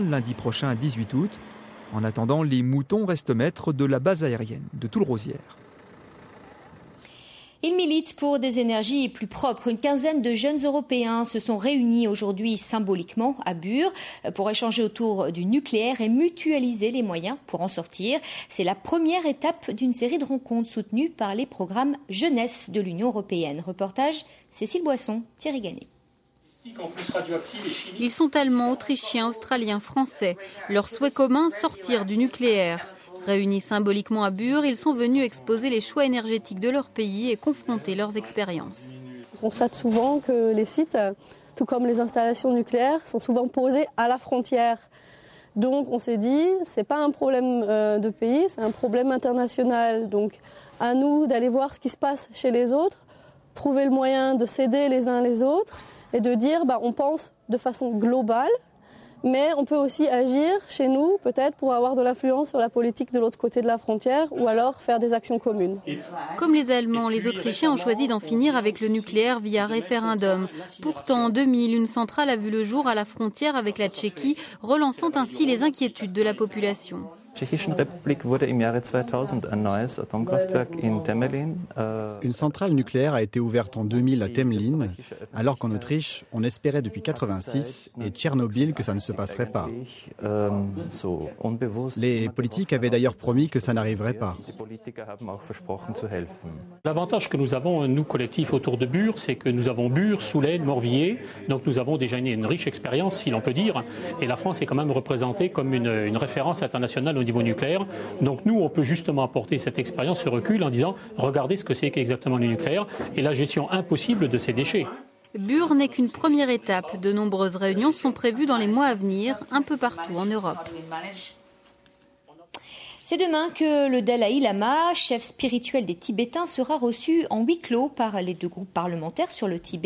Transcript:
lundi prochain 18 août. En attendant, les moutons restent maîtres de la base aérienne de Toul-Rosières. Ils militent pour des énergies plus propres. Une quinzaine de jeunes Européens se sont réunis aujourd'hui symboliquement à Bure pour échanger autour du nucléaire et mutualiser les moyens pour en sortir. C'est la première étape d'une série de rencontres soutenues par les programmes jeunesse de l'Union européenne. Reportage Cécile Boisson, Thierry Gannet. Ils sont allemands, autrichiens, australiens, français. Leur souhait commun, sortir du nucléaire. Réunis symboliquement à Bure, ils sont venus exposer les choix énergétiques de leur pays et confronter leurs expériences. On constate souvent que les sites, tout comme les installations nucléaires, sont souvent posés à la frontière. Donc on s'est dit, c'est pas un problème de pays, c'est un problème international. Donc à nous d'aller voir ce qui se passe chez les autres, trouver le moyen de s'aider les uns les autres et de dire, on pense de façon globale. Mais on peut aussi agir chez nous, peut-être pour avoir de l'influence sur la politique de l'autre côté de la frontière ou alors faire des actions communes. Comme les Allemands, les Autrichiens ont choisi d'en finir avec le nucléaire via référendum. Pourtant, en 2000, une centrale a vu le jour à la frontière avec la Tchéquie, relançant ainsi les inquiétudes de la population. Tschechischen Republik wurde im Jahre 2000 ein neues Atomkraftwerk in Temelin. Une centrale nucléaire a été ouverte en 2000 à Temelin, alors qu'en Autriche, on espérait depuis 1986 et Tchernobyl que ça ne se passerait pas. Les politiques avaient d'ailleurs promis que ça n'arriverait pas. L'avantage que nous avons, nous collectifs autour de Bure, c'est que nous avons Bure, Soulaine, Morvilliers, donc nous avons déjà une riche expérience, si l'on peut dire, et la France est quand même représentée comme une référence internationale au niveau nucléaire. Donc nous, on peut justement apporter cette expérience, ce recul en disant regardez ce que c'est qu'exactement le nucléaire et la gestion impossible de ces déchets. Bure n'est qu'une première étape. De nombreuses réunions sont prévues dans les mois à venir, un peu partout en Europe. C'est demain que le Dalai Lama, chef spirituel des Tibétains, sera reçu en huis clos par les deux groupes parlementaires sur le Tibet.